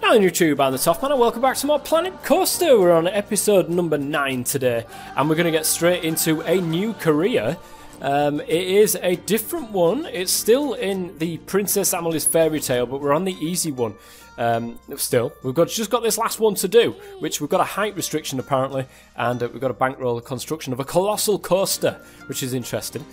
Hello YouTube, I'm the Toffman and welcome back to more Planet Coaster. We're on episode number 9 today and we're going to get straight into a new career. It is a different one. It's still in the Princess Amelie's fairy tale, but we're on the easy one. Still, we've just got this last one to do, which we've got a height restriction apparently, and we've got to bankroll the construction of a colossal coaster, which is interesting.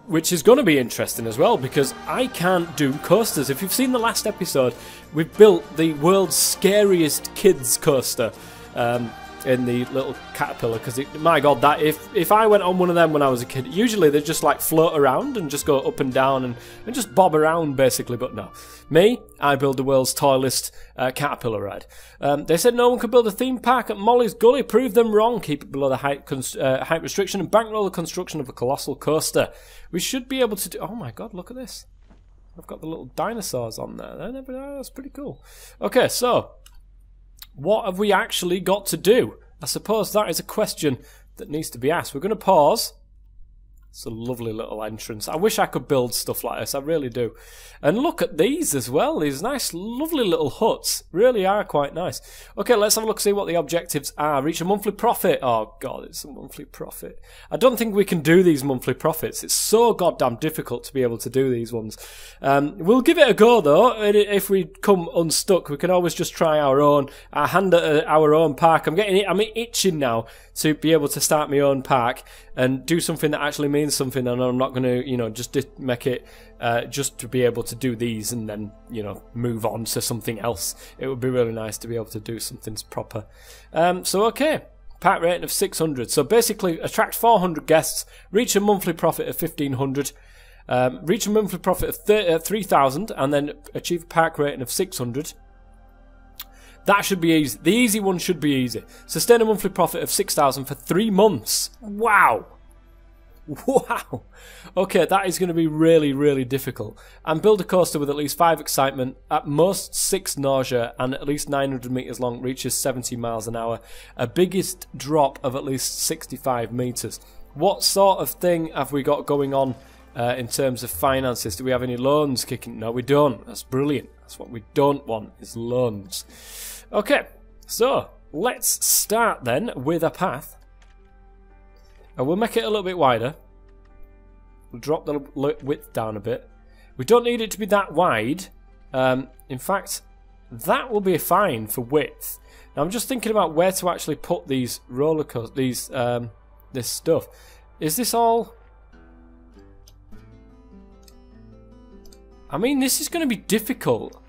Which is going to be interesting as well, because I can't do coasters. If you've seen the last episode, we've built the world's scariest kids coaster in the little caterpillar, because my god, that if I went on one of them when I was a kid, usually they just like float around and just go up and down and just bob around basically, but no. Me, I build the world's tallest caterpillar ride. They said no one could build a theme park at Molly's Gully. Prove them wrong. Keep it below the height restriction and bankroll the construction of a colossal coaster. We should be able to do... Oh my god, look at this. I've got the little dinosaurs on there. That's pretty cool. Okay, so what have we actually got to do? I suppose that is a question that needs to be asked. We're going to pause. It's a lovely little entrance. I wish I could build stuff like this, I really do. And look at these as well, these nice lovely little huts. Really are quite nice. Okay, let's have a look, see what the objectives are. Reach a monthly profit. Oh god, it's a monthly profit. I don't think we can do these monthly profits. It's so goddamn difficult to be able to do these ones. We'll give it a go though. If we come unstuck, we can always just try our own. Our hand at our own park. I'm itching now to be able to start my own park and do something that actually means something, and I'm not going to, you know, just make it just to be able to do these and then, you know, move on to something else. It would be really nice to be able to do something proper. So okay, park rating of 600. So basically, attract 400 guests, reach a monthly profit of 1,500, reach a monthly profit of 3,000, and then achieve a park rating of 600. That should be easy. The easy one should be easy. Sustain a monthly profit of 6,000 for 3 months. Wow. Wow. Okay, that is going to be really, really difficult. And build a coaster with at least 5 excitement, at most 6 nausea, and at least 900 meters long, reaches 70 miles an hour. A biggest drop of at least 65 meters. What sort of thing have we got going on in terms of finances? Do we have any loans kicking? No, we don't. That's brilliant. That's what we don't want, is loans. Okay, so let's start then with a path. And we'll make it a little bit wider. We'll drop the width down a bit. We don't need it to be that wide. In fact, that will be fine for width. Now I'm just thinking about where to actually put these roller coasters, this stuff. Is this all... I mean, this is going to be difficult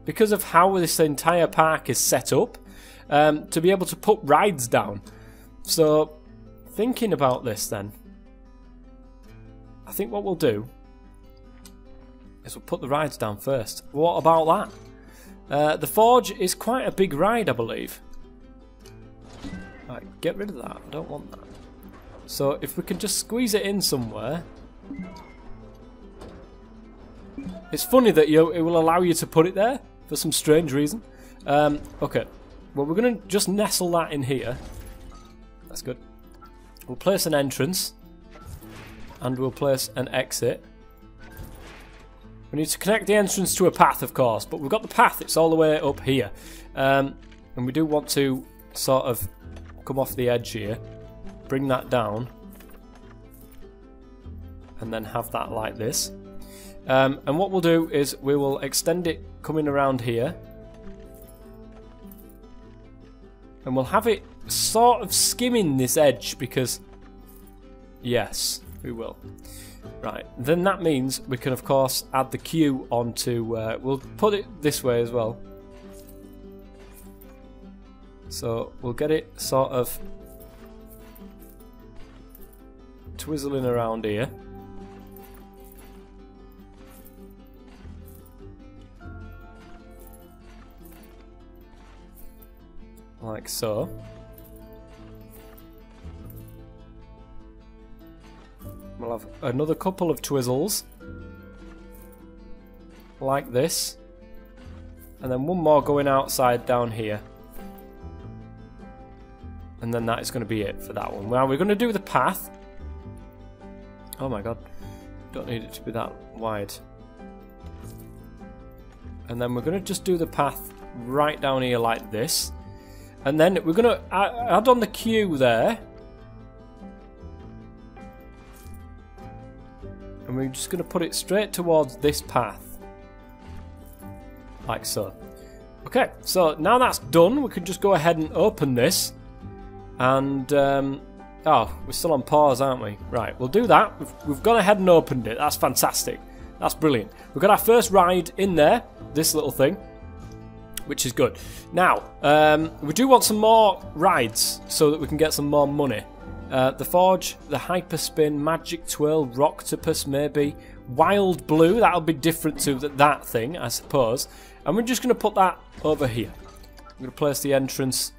because of how this entire park is set up, to be able to put rides down. So, thinking about this then, I think what we'll do is we'll put the rides down first. What about that? The Forge is quite a big ride, I believe. Right, get rid of that. I don't want that. So, if we can just squeeze it in somewhere... It's funny that it will allow you to put it there for some strange reason. Okay, well we're going to just nestle that in here. That's good. We'll place an entrance and we'll place an exit. We need to connect the entrance to a path, of course, but we've got the path. It's all the way up here, and we do want to sort of come off the edge here, bring that down, and then have that like this. And what we'll do is we will extend it coming around here, and we'll have it sort of skimming this edge because, yes, we will. Right, then that means we can of course add the queue onto, we'll put it this way as well. So we'll get it sort of twizzling around here. Like so. We'll have another couple of twizzles. Like this. And then one more going outside down here. And then that is going to be it for that one. Now we're going to do the path. Oh my god. Don't need it to be that wide. And then we're going to just do the path right down here like this. And then we're going to add on the queue there. And we're just going to put it straight towards this path. Like so. Okay, so now that's done, we can just go ahead and open this. And, oh, we're still on pause, aren't we? Right, we'll do that. We've gone ahead and opened it. That's fantastic. That's brilliant. We've got our first ride in there, this little thing, which is good. Now, we do want some more rides so that we can get some more money. The Forge, the Hyperspin, Magic Twirl, Rocktopus maybe, Wild Blue, that'll be different to that thing, I suppose. And we're just going to put that over here. We're going to place the entrance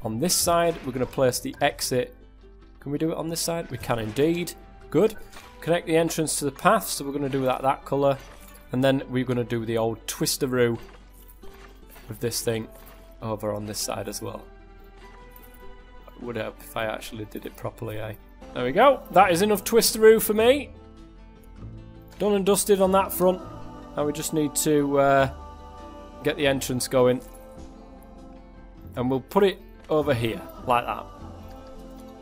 on this side. We're going to place the exit. Can we do it on this side? We can indeed. Good. Connect the entrance to the path, so we're going to do that colour. And then we're going to do the old twisteroo with this thing over on this side as well. Would help if I actually did it properly, eh? There we go. That is enough twisteroo for me. Done and dusted on that front. Now we just need to get the entrance going. And we'll put it over here, like that.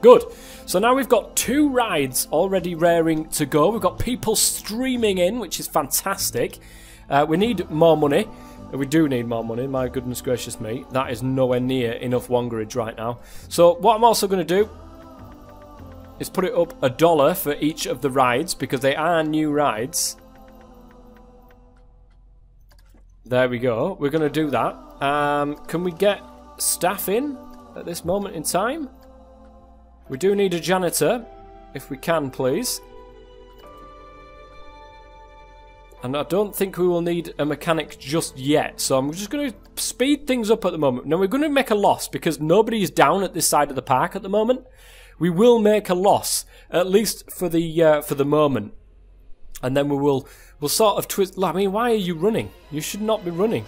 Good. So now we've got 2 rides already raring to go. We've got people streaming in, which is fantastic. We need more money. We do need more money, my goodness gracious me. That is nowhere near enough wongerage right now. So what I'm also going to do is put it up $1 for each of the rides, because they are new rides. There we go. We're going to do that. Can we get staff in at this moment in time? We do need a janitor, if we can, please. And I don't think we will need a mechanic just yet, so I'm just going to speed things up at the moment. Now, we're going to make a loss because nobody is down at this side of the park at the moment. We will make a loss, at least for the moment. And then we'll sort of twist... I mean, why are you running? You should not be running.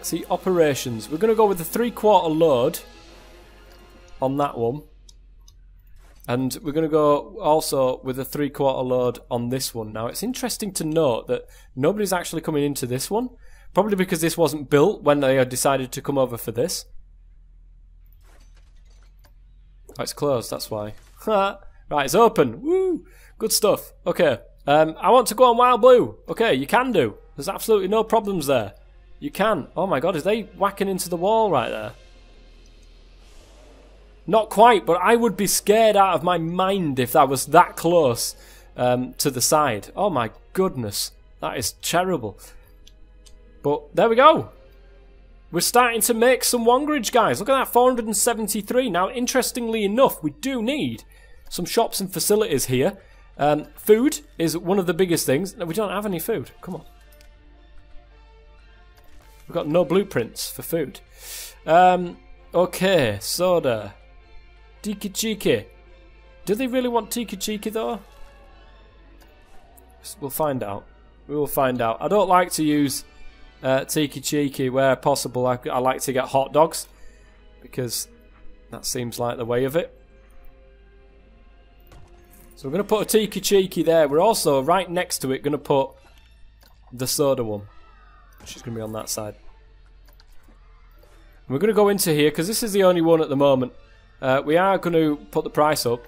See, operations. We're going to go with a 3/4 load on that one. And we're going to go also with a 3/4 load on this one. Now, it's interesting to note that nobody's actually coming into this one. Probably because this wasn't built when they had decided to come over for this. Oh, it's closed, that's why. Right, it's open. Woo! Good stuff. Okay. I want to go on Wild Blue. Okay, you can do. There's absolutely no problems there. You can. Oh my god, is they whacking into the wall right there? Not quite, but I would be scared out of my mind if I was that close to the side. Oh my goodness, that is terrible. But there we go. We're starting to make some wongerage, guys. Look at that, 473. Now, interestingly enough, we do need some shops and facilities here. Food is one of the biggest things. No, we don't have any food. Come on. We've got no blueprints for food. Okay, soda. Tiki Chiki. Do they really want Tiki Chiki though? We'll find out. We will find out. I don't like to use Tiki Chiki where possible. I like to get hot dogs because that seems like the way of it. So we're going to put a Tiki Chiki there. We're also right next to it going to put the soda one, which is going to be on that side. And we're going to go into here because this is the only one at the moment. We are going to put the price up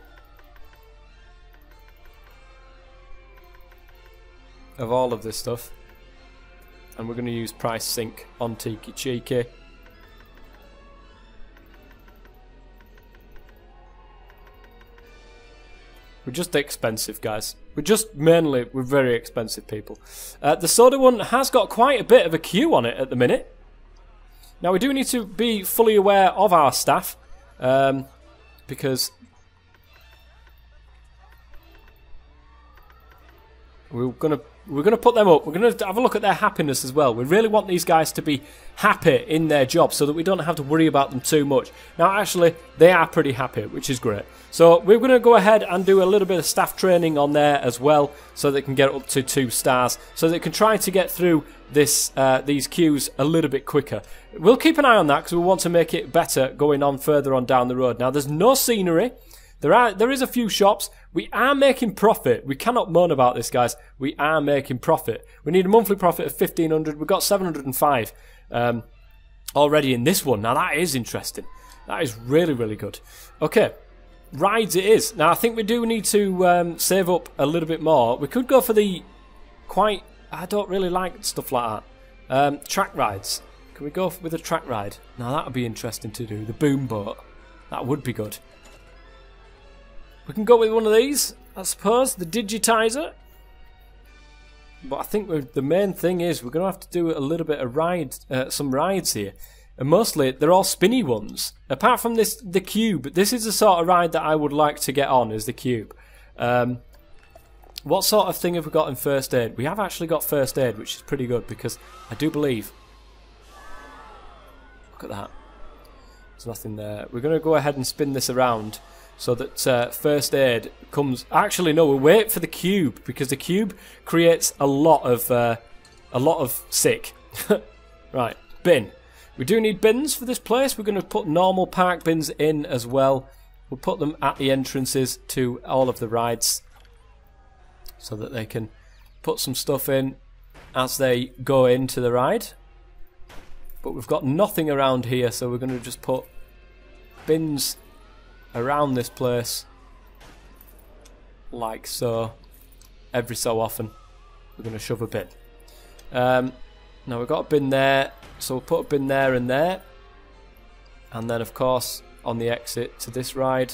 of all of this stuff. And we're going to use price sync on Tiki Chiki. We're just expensive, guys. We're very expensive people. The soda one has got quite a bit of a queue on it at the minute. Now we do need to be fully aware of our staff. Because we're gonna put them up. We're gonna have a look at their happiness as well. We really want these guys to be happy in their job so that we don't have to worry about them too much. Now, actually, they are pretty happy, which is great. So we're gonna go ahead and do a little bit of staff training on there as well, so they can get up to 2 stars, so they can try to get through this these queues a little bit quicker. We'll keep an eye on that because we want to make it better going on further on down the road. Now, there's no scenery. There is a few shops. We are making profit. We cannot moan about this, guys. We are making profit. We need a monthly profit of 1,500. We've got 705 already in this one. Now, that is interesting. That is really, really good. Okay, rides it is. Now, I think we do need to save up a little bit more. We could go for the quite... I don't really like stuff like that. Track rides. Can we go with a track ride? Now, that would be interesting to do. The boom boat. That would be good. We can go with one of these, I suppose. The digitizer. But I think the main thing is we're going to have to do a little bit of some rides here. And mostly, they're all spinny ones. Apart from the cube. This is the sort of ride that I would like to get on, is the cube. What sort of thing have we got in first aid? We have actually got first aid, which is pretty good, because I do believe... Look at that. There's nothing there. We're going to go ahead and spin this around so that first aid comes... Actually, no, we'll wait for the cube, because the cube creates a lot of sick. Right, bin. We do need bins for this place. We're going to put normal park bins in as well. We'll put them at the entrances to all of the rides so that they can put some stuff in as they go into the ride. But we've got nothing around here, so we're going to just put bins around this place like so. Every so often we're going to shove a bin. Now we've got a bin there, so we'll put a bin there and there. And then of course on the exit to this ride.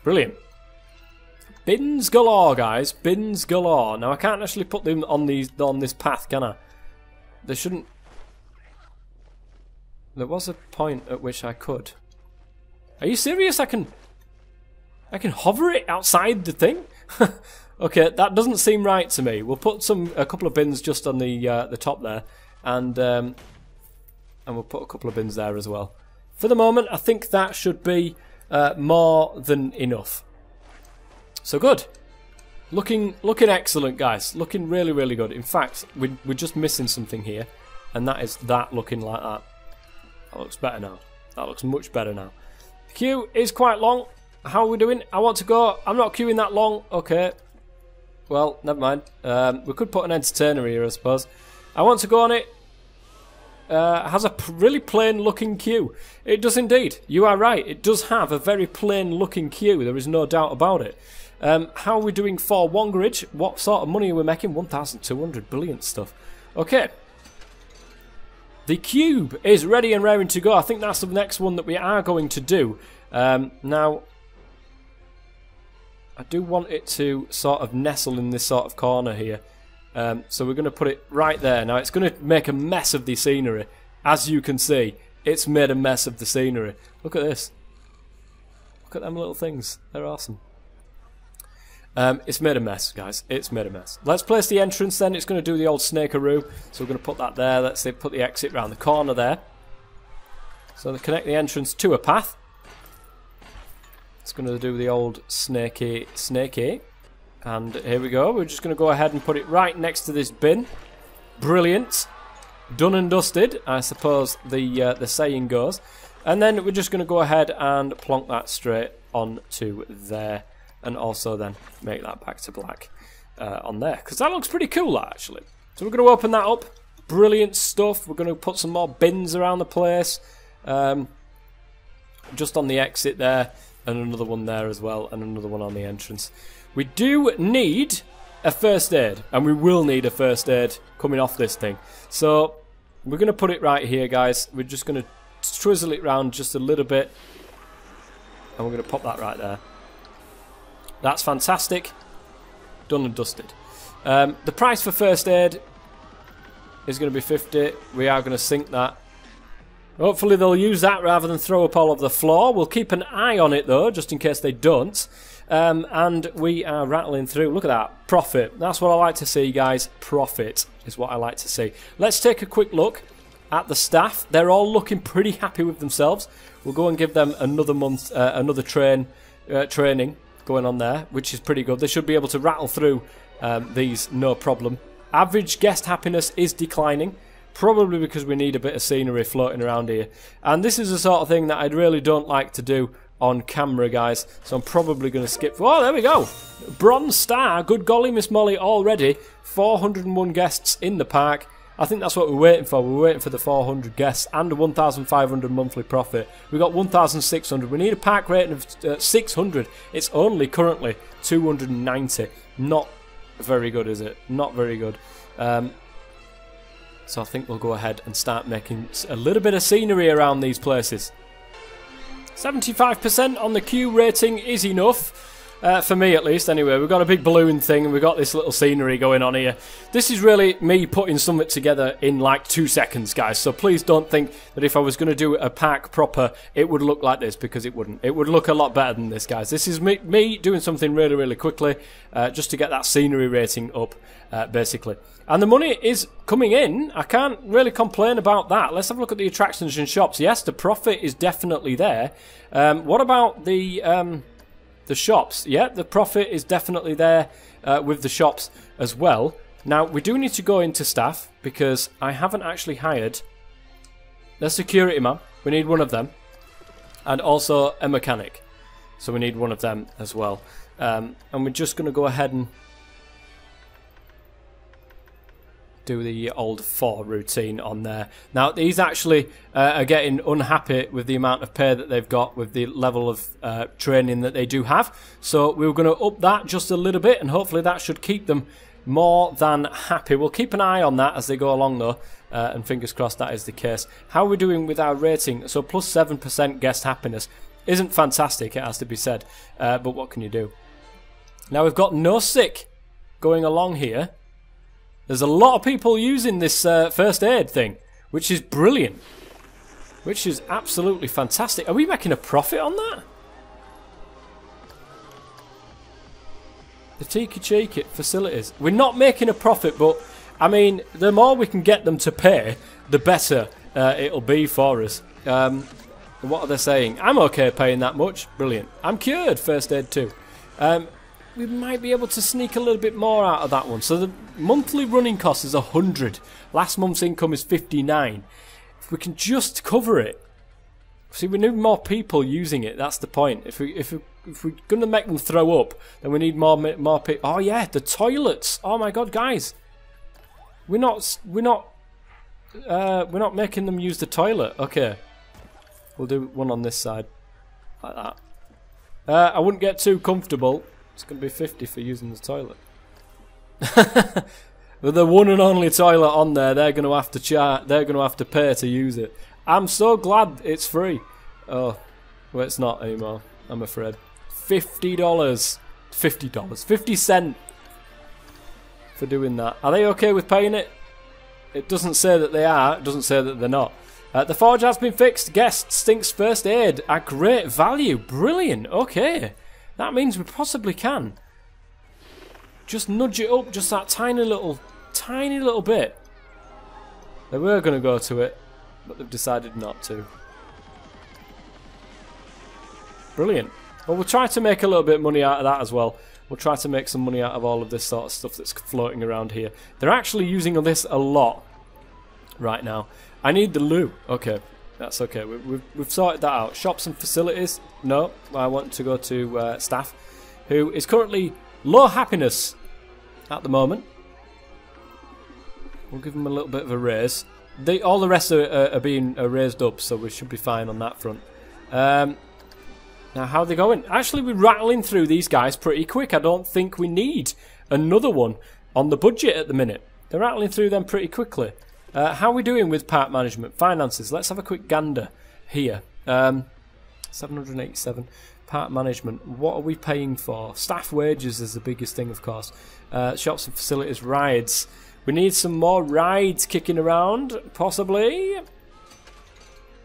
Brilliant. Bins galore, guys. Bins galore. Now I can't actually put them on this path, can I? There shouldn't... There was a point at which I could. Are you serious? I can hover it outside the thing? Okay, that doesn't seem right to me. We'll put a couple of bins just on the top there, and we'll put a couple of bins there as well. For the moment, I think that should be more than enough. So good. Looking excellent, guys. Looking really, really good. In fact, we're just missing something here, and that is that looking like that. That looks better now. That looks much better now. The queue is quite long. How are we doing? I want to go. I'm not queuing that long. Okay. Well, never mind. We could put an entertainer here, I suppose. I want to go on it. Has a really plain looking queue. It does indeed. You are right. It does have a very plain looking queue. There is no doubt about it. How are we doing for Wongeridge? What sort of money are we making? 1,200. Brilliant stuff. Okay. The cube is ready and raring to go. I think that's the next one that we are going to do. Now, I do want it to sort of nestle in this sort of corner here. So we're going to put it right there. Now, it's going to make a mess of the scenery. As you can see, it's made a mess of the scenery. Look at this. Look at them little things. They're awesome. It's made a mess, guys. It's made a mess. Let's place the entrance then. It's going to do the old snakeroo. So we're going to put that there. Let's say put the exit around the corner there. So to connect the entrance to a path. It's going to do the old snakey. And here we go. We're just going to go ahead and put it right next to this bin. Brilliant. Done and dusted, I suppose the saying goes. And then we're just going to go ahead and plonk that straight onto there. And also then make that back to black on there. Because that looks pretty cool, actually. So we're going to open that up. Brilliant stuff. We're going to put some more bins around the place. Just on the exit there. And another one there as well. And another one on the entrance. We do need a first aid. And we will need a first aid coming off this thing. So we're going to put it right here, guys. We're just going to twizzle it round just a little bit. And we're going to pop that right there. That's fantastic. Done and dusted. The price for first aid is going to be 50. We are going to sink that. Hopefully they'll use that rather than throw up all over the floor. We'll keep an eye on it though, just in case they don't. And we are rattling through. Look at that. Profit. That's what I like to see, guys. Profit is what I like to see. Let's take a quick look at the staff. They're all looking pretty happy with themselves. We'll go and give them another month, another training going on there, which is pretty good. They should be able to rattle through these no problem. Average guest happiness is declining. Probably because we need a bit of scenery floating around here. And this is the sort of thing that I really don't like to do on camera, guys. So I'm probably going to skip. Oh, there we go. Bronze star. Good golly, Miss Molly, already. 401 guests in the park. I think that's what we're waiting for. We're waiting for the 400 guests and a 1,500 monthly profit. We got 1,600. We need a park rating of 600. It's only currently 290. Not very good, is it? Not very good. So I think we'll go ahead and start making a little bit of scenery around these places. 75% on the Q rating is enough. For me at least, anyway. We've got a big balloon thing and we've got this little scenery going on here. This is really me putting something together in like 2 seconds, guys. So please don't think that if I was going to do a park proper, it would look like this, because it wouldn't. It would look a lot better than this, guys. This is me doing something really, really quickly just to get that scenery rating up, basically. And the money is coming in. I can't really complain about that. Let's have a look at the attractions and shops. Yes, the profit is definitely there. What about the shops? Yeah, the profit is definitely there with the shops as well. Now, we do need to go into staff because I haven't actually hired the security man. We need one of them. And also a mechanic. So we need one of them as well. And we're just going to go ahead and do the old 4 routine on there. Now, these actually are getting unhappy with the amount of pay that they've got with the level of training that they do have. So we were going to up that just a little bit, and hopefully that should keep them more than happy. We'll keep an eye on that as they go along, though, and fingers crossed that is the case. How are we doing with our rating? So plus 7% guest happiness. Isn't fantastic, it has to be said, but what can you do? Now, we've got no sick going along here. There's a lot of people using this first aid thing, which is brilliant. Which is absolutely fantastic. Are we making a profit on that? The Tiki Cheeky facilities. We're not making a profit, but, I mean, the more we can get them to pay, the better it'll be for us. What are they saying? I'm okay paying that much. Brilliant. I'm cured, first aid too. We might be able to sneak a little bit more out of that one. So the monthly running cost is 100. Last month's income is 59. If we can just cover it. See, we need more people using it. That's the point. If we're going to make them throw up, then we need more people. Oh yeah, the toilets. Oh my god, guys. We're not making them use the toilet. Okay. We'll do one on this side. Like that. I wouldn't get too comfortable. It's going to be 50 for using the toilet. With the one and only toilet on there, they're going to have to they're going to have to pay to use it. I'm so glad it's free. Oh, well, it's not anymore, I'm afraid. $50. 50 cents for doing that. Are they okay with paying it? It doesn't say that they are. It doesn't say that they're not. The forge has been fixed. Guest stinks first aid at great value. Brilliant. Okay. That means we possibly can just nudge it up just that tiny little bit. They were going to go to it, but they've decided not to. Brilliant. Well, we'll try to make a little bit of money out of that as well. We'll try to make some money out of all of this sort of stuff that's floating around here. They're actually using this a lot right now. I need the loo. Okay. That's okay. We've sorted that out. Shops and facilities. No, I want to go to staff, who is currently low happiness at the moment. We'll give them a little bit of a raise. All the rest are being raised up, so we should be fine on that front. Now, how are they going? Actually, we're rattling through these guys pretty quick. I don't think we need another one on the budget at the minute. They're rattling through them pretty quickly. How are we doing with park management? Finances. Let's have a quick gander here. 787. Park management. What are we paying for? Staff wages is the biggest thing, of course. Shops and facilities. Rides. We need some more rides kicking around, possibly.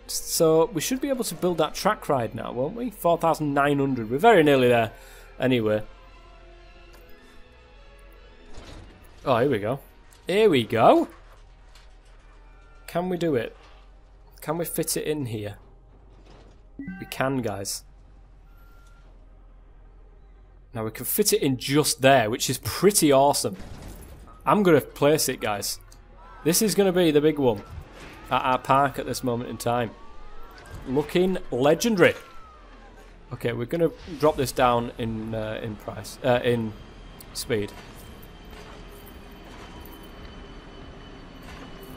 So we should be able to build that track ride now, won't we? 4,900. We're very nearly there. Anyway. Oh, here we go. Here we go. Can we do it? Can we fit it in here? We can, guys. Now we can fit it in just there, which is pretty awesome. I'm going to place it, guys. This is going to be the big one at our park at this moment in time. Looking legendary. Okay, we're going to drop this down in price, in speed.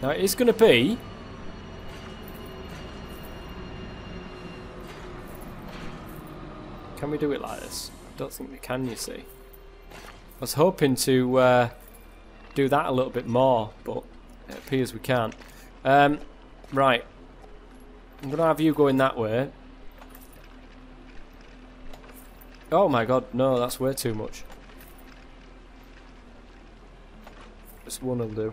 Now it is going to be... Can we do it like this? I don't think we can, you see. I was hoping to do that a little bit more, but it appears we can't. Right. I'm going to have you going that way. Oh my god, no, that's way too much. Just one will do.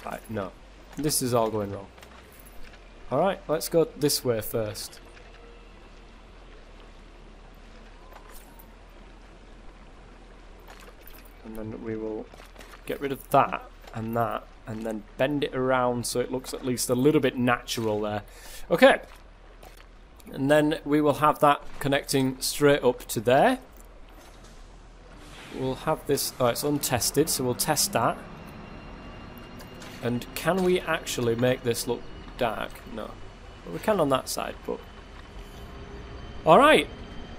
Right, no. This is all going wrong. Alright, let's go this way first. And then we will get rid of that, and then bend it around so it looks at least a little bit natural there. Okay. And then we will have that connecting straight up to there. We'll have this... Oh, it's untested, so we'll test that. And can we actually make this look dark? No. Well, we can on that side, but... Alright.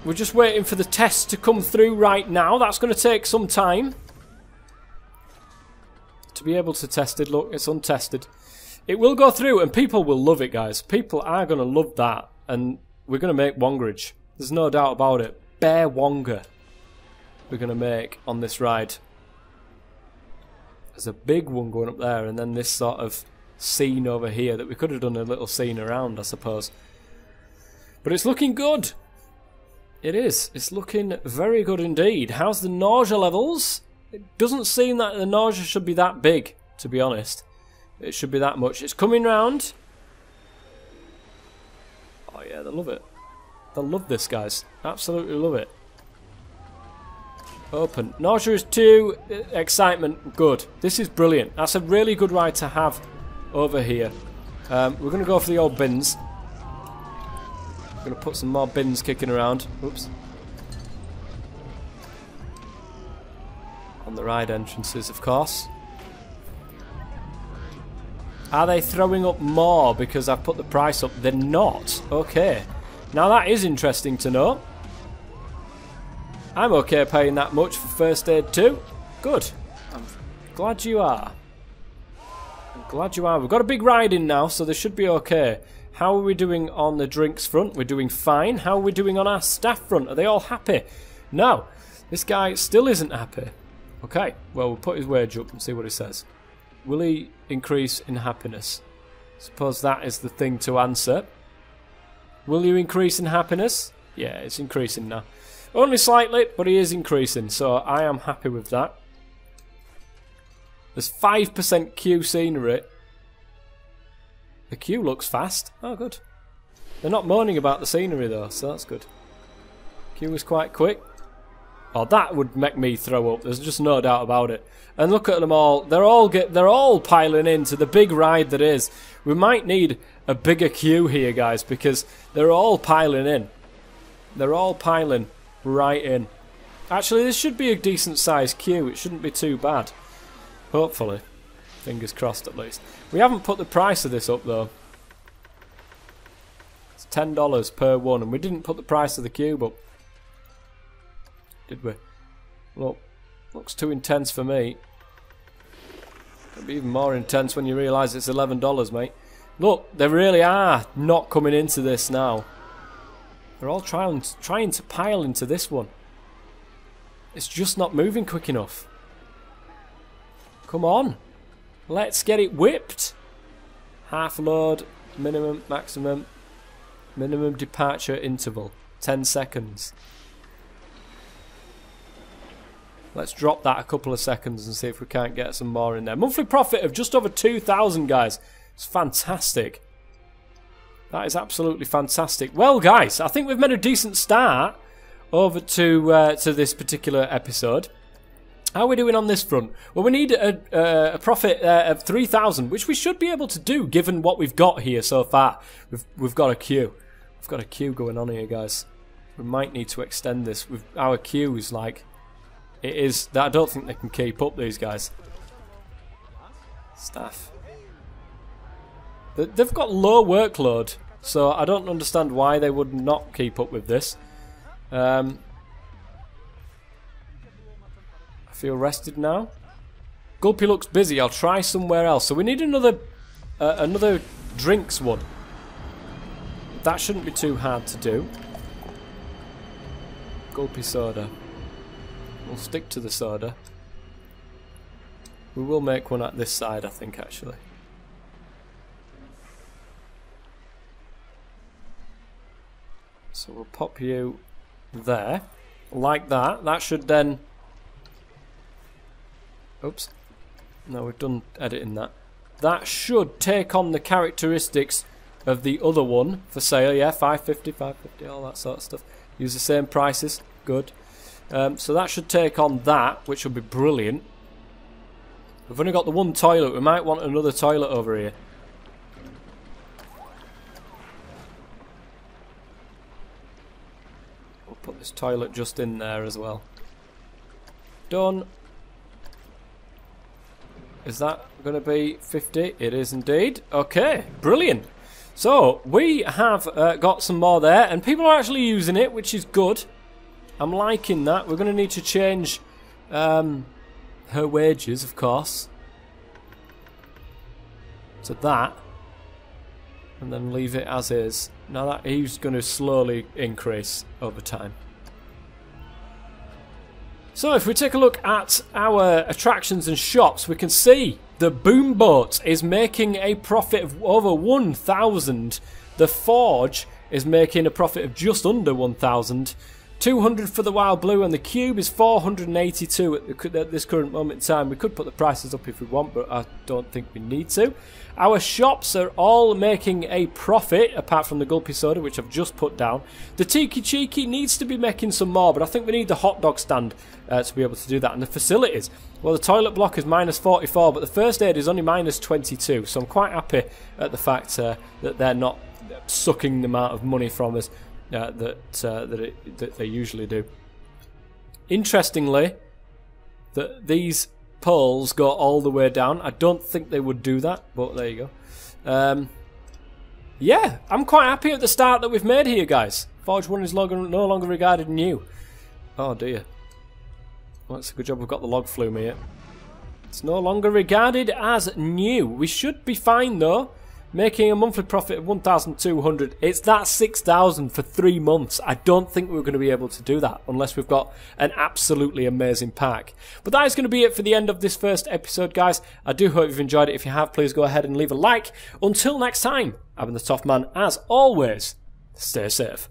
We're just waiting for the test to come through right now. That's going to take some time. To be able to test it. Look, it's untested. It will go through, and people will love it, guys. People are going to love that. And we're going to make Wongerage. There's no doubt about it. Bear Wonga we're going to make on this ride. There's a big one going up there, and then this sort of scene over here that we could have done a little scene around, I suppose. But it's looking good. It is. It's looking very good indeed. How's the nausea levels? It doesn't seem that the nausea should be that big, to be honest. It should be that much. It's coming round. Oh yeah, they love it. They'll love this, guys. Absolutely love it. Open. Nausea is 2. Excitement, good. This is brilliant. That's a really good ride to have over here. We're going to go for the old bins. We're going to put some more bins kicking around. Oops. On the ride entrances, of course. Are they throwing up more because I've put the price up? They're not. Okay. Now that is interesting to know. I'm okay paying that much for first aid too. Good. I'm glad you are. I'm glad you are. We've got a big ride in now, so this should be okay. How are we doing on the drinks front? We're doing fine. How are we doing on our staff front? Are they all happy? No. This guy still isn't happy. Okay. Well, we'll put his wage up and see what he says. Will he increase in happiness? Suppose that is the thing to answer. Will you increase in happiness? Yeah, it's increasing now. Only slightly, but he is increasing, so I am happy with that. There's 5% queue scenery. The queue looks fast. Oh, good. They're not moaning about the scenery, though, so that's good. Queue is quite quick. Oh, that would make me throw up. There's just no doubt about it. And look at them all. They're all piling into the big ride that is. We might need a bigger queue here, guys, because they're all piling in. They're all piling right in. Actually, this should be a decent sized queue. It shouldn't be too bad. Hopefully. Fingers crossed, at least. We haven't put the price of this up, though. It's $10 per one, and we didn't put the price of the cube up. Did we? Look, looks too intense for me. It'll be even more intense when you realise it's $11, mate. Look, they really are not coming into this now. They're all trying to pile into this one. It's just not moving quick enough. Come on. Let's get it whipped. Half load, minimum, maximum, minimum departure interval. 10 seconds. Let's drop that a couple of seconds and see if we can't get some more in there. Monthly profit of just over 2,000, guys. It's fantastic. That is absolutely fantastic. Well, guys, I think we've made a decent start over to this particular episode. How are we doing on this front? Well, we need a profit of 3,000, which we should be able to do given what we've got here so far. We've got a queue. We've got a queue going on here, guys. We might need to extend this with our queues. Like, it is that I don't think they can keep up, these guys. Staff. They've got low workload, so I don't understand why they would not keep up with this. I feel rested now. Gulpy looks busy. I'll try somewhere else. So we need another drinks one. That shouldn't be too hard to do. Gulpy soda. We'll stick to the soda. We will make one at this side, I think, actually. So we'll pop you there. Like that. That should then... Oops. No, we've done editing that. That should take on the characteristics of the other one for sale. Yeah, 550, 550, all that sort of stuff. Use the same prices. Good. So that should take on that, which will be brilliant. We've only got the one toilet. We might want another toilet over here. We'll put this toilet just in there as well. Done. Is that going to be 50? It is indeed. Okay, brilliant. So, we have got some more there, and people are actually using it, which is good. I'm liking that. We're going to need to change her wages, of course, to that, and then leave it as is. Now that he's going to slowly increase over time. So if we take a look at our attractions and shops, we can see the Boom Boat is making a profit of over 1,000. The Forge is making a profit of just under 1,000. 200 for the Wild Blue, and the Cube is 482 at this current moment in time. We could put the prices up if we want, but I don't think we need to. Our shops are all making a profit, apart from the Gulpy Soda, which I've just put down. The Tiki Cheeky needs to be making some more, but I think we need the hot dog stand to be able to do that. And the facilities, well, the toilet block is minus 44, but the first aid is only minus 22, so I'm quite happy at the fact that they're not sucking the amount of money from us that they usually do. Interestingly, that these poles go all the way down. I don't think they would do that, but there you go. Yeah, I'm quite happy at the start that we've made here, guys. Forge 1 is no longer regarded new. Oh dear. Well, it's a good job we've got the log flume here. It's no longer regarded as new. We should be fine though. Making a monthly profit of 1,200. It's that 6,000 for 3 months. I don't think we're going to be able to do that unless we've got an absolutely amazing pack. But that is going to be it for the end of this first episode, guys. I do hope you've enjoyed it. If you have, please go ahead and leave a like. Until next time, I've been the Toff Man. As always, stay safe.